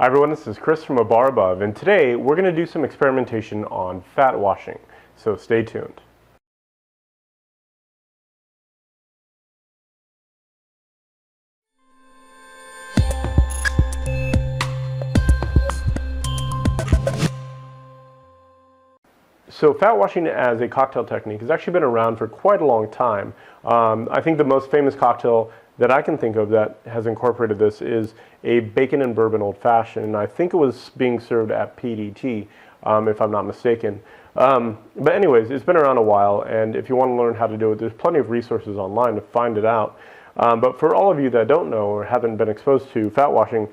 Hi everyone, this is Chris from A Bar Above, and today we're going to do some experimentation on fat washing, so stay tuned. So fat washing as a cocktail technique has actually been around for quite a long time. I think the most famous cocktail that I can think of that has incorporated this is a bacon and bourbon old fashioned, and I think it was being served at PDT, if I'm not mistaken. But anyways, it's been around a while, and if you want to learn how to do it, there's plenty of resources online to find it out. But for all of you that don't know or haven't been exposed to fat washing,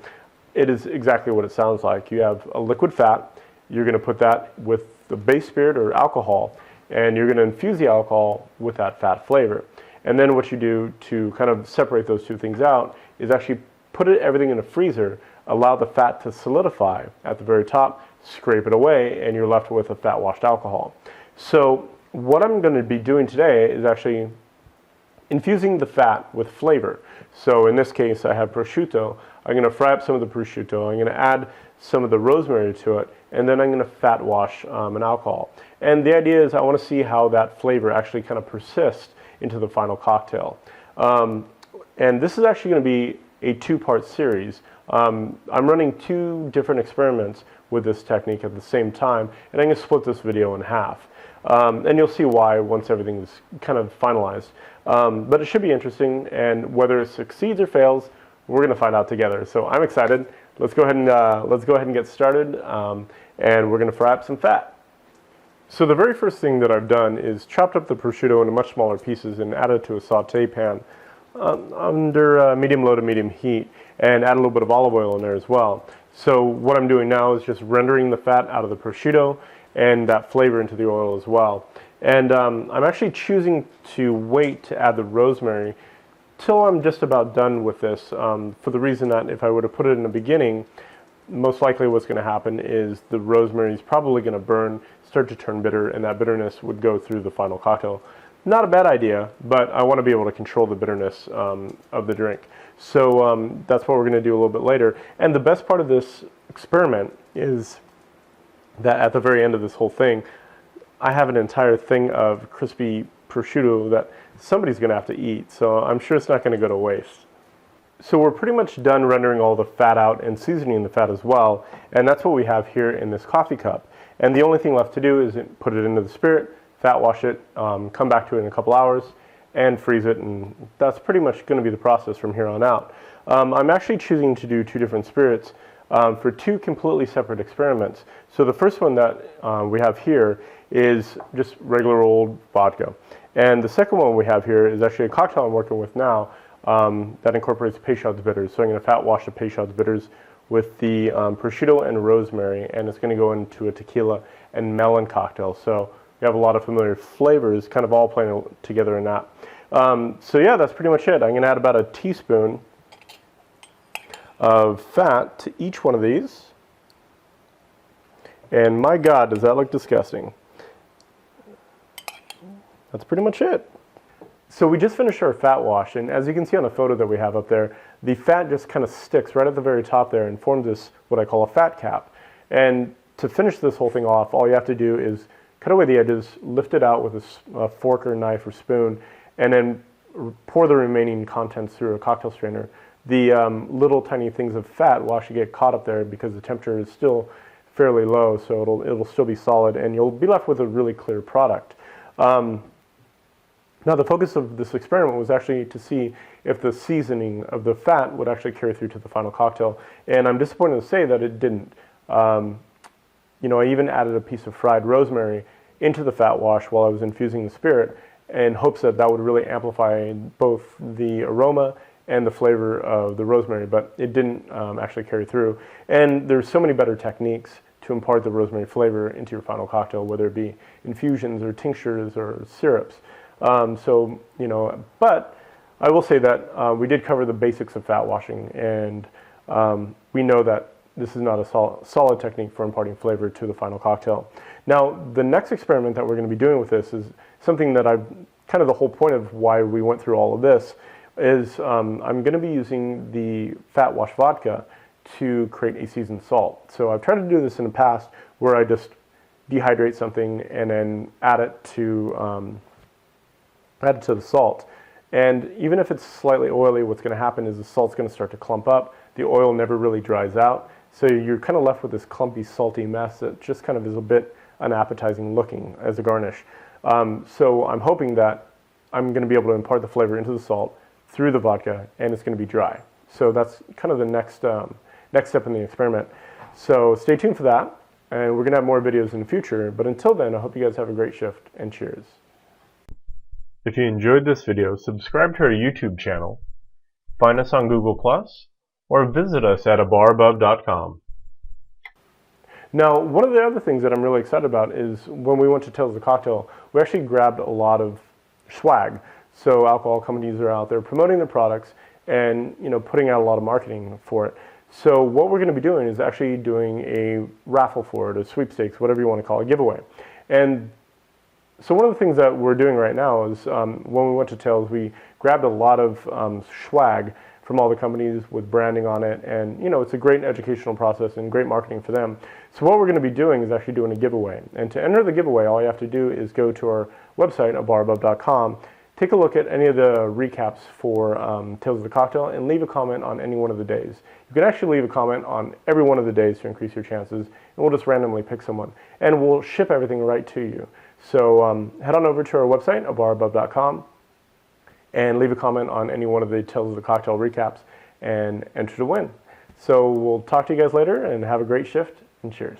it is exactly what it sounds like. You have a liquid fat, you're going to put that with the base spirit or alcohol, and you're going to infuse the alcohol with that fat flavor. And then what you do to kind of separate those two things out is actually put everything in a freezer, allow the fat to solidify at the very top, scrape it away, and you're left with a fat washed alcohol. So what I'm going to be doing today is actually infusing the fat with flavor. So in this case, I have prosciutto. I'm going to fry up some of the prosciutto. I'm going to add some of the rosemary to it, and then I'm going to fat wash an alcohol. And the idea is I want to see how that flavor actually kind of persists into the final cocktail. And this is actually going to be a two-part series. I'm running two different experiments with this technique at the same time, and I'm going to split this video in half. And you'll see why once everything is kind of finalized. But it should be interesting, and whether it succeeds or fails, we're going to find out together. So I'm excited. Let's go ahead and get started, and we're going to fry up some fat. So the very first thing that I've done is chopped up the prosciutto into much smaller pieces and added it to a saute pan under medium-low to medium heat, and add a little bit of olive oil in there as well. So what I'm doing now is just rendering the fat out of the prosciutto and that flavor into the oil as well. And I'm actually choosing to wait to add the rosemary till I'm just about done with this, for the reason that if I were to put it in the beginning, most likely what's going to happen is the rosemary is probably going to burn, start to turn bitter, and that bitterness would go through the final cocktail. Not a bad idea, but I want to be able to control the bitterness of the drink. So that's what we're going to do a little bit later. And the best part of this experiment is that at the very end of this whole thing, I have an entire thing of crispy prosciutto that somebody's going to have to eat. So I'm sure it's not going to go to waste. So we're pretty much done rendering all the fat out and seasoning the fat as well, and that's what we have here in this coffee cup. And the only thing left to do is put it into the spirit, fat wash it, come back to it in a couple hours, and freeze it, and that's pretty much going to be the process from here on out. I'm actually choosing to do two different spirits for two completely separate experiments. So the first one that we have here is just regular old vodka. And the second one we have here is actually a cocktail I'm working with now that incorporates Peychaud's bitters. So I'm going to fat wash the Peychaud's bitters with the prosciutto and rosemary, and it's going to go into a tequila and melon cocktail. So we have a lot of familiar flavors kind of all playing together in that. So yeah, that's pretty much it. I'm going to add about a teaspoon of fat to each one of these. And my God, does that look disgusting. That's pretty much it. So we just finished our fat wash, and as you can see on the photo that we have up there, the fat just kind of sticks right at the very top there and forms this, what I call a fat cap. And to finish this whole thing off, all you have to do is cut away the edges, lift it out with a fork or knife or spoon, and then pour the remaining contents through a cocktail strainer. The little tiny things of fat will actually get caught up there because the temperature is still fairly low, so it'll still be solid, and you'll be left with a really clear product. Now the focus of this experiment was actually to see if the seasoning of the fat would actually carry through to the final cocktail, and I'm disappointed to say that it didn't. You know, I even added a piece of fried rosemary into the fat wash while I was infusing the spirit in hopes that that would really amplify both the aroma and the flavor of the rosemary, but it didn't actually carry through. And there's so many better techniques to impart the rosemary flavor into your final cocktail, whether it be infusions or tinctures or syrups. So, you know, but I will say that we did cover the basics of fat washing, and we know that this is not a solid technique for imparting flavor to the final cocktail. Now, the next experiment that we're going to be doing with this is something that I've kind of the whole point of why we went through all of this is I'm going to be using the fat wash vodka to create a seasoned salt. So I've tried to do this in the past where I just dehydrate something and then add it to the salt. And even if it's slightly oily, what's going to happen is the salt's going to start to clump up. The oil never really dries out. So you're kind of left with this clumpy, salty mess that just kind of is a bit unappetizing looking as a garnish. So I'm hoping that I'm going to be able to impart the flavor into the salt through the vodka, and it's going to be dry. So that's kind of the next step in the experiment. So stay tuned for that, and we're going to have more videos in the future. But until then, I hope you guys have a great shift, and cheers. If you enjoyed this video, subscribe to our YouTube channel, find us on Google+, or visit us at abarabove.com. Now, one of the other things that I'm really excited about is when we went to Tales of the Cocktail, we actually grabbed a lot of swag. So alcohol companies are out there promoting their products and putting out a lot of marketing for it. So what we're going to be doing is actually doing a raffle for it, a sweepstakes, whatever you want to call it, a giveaway. And so one of the things that we're doing right now is when we went to Tales, we grabbed a lot of swag from all the companies with branding on it, and it's a great educational process and great marketing for them. So what we're going to be doing is actually doing a giveaway. And to enter the giveaway, all you have to do is go to our website, abarabove.com, take a look at any of the recaps for Tales of the Cocktail, and leave a comment on any one of the days. You can actually leave a comment on every one of the days to increase your chances, and we'll just randomly pick someone. And we'll ship everything right to you. So head on over to our website, abarabove.com, and leave a comment on any one of the Tales of the Cocktail recaps and enter to win. So we'll talk to you guys later, and have a great shift, and cheers.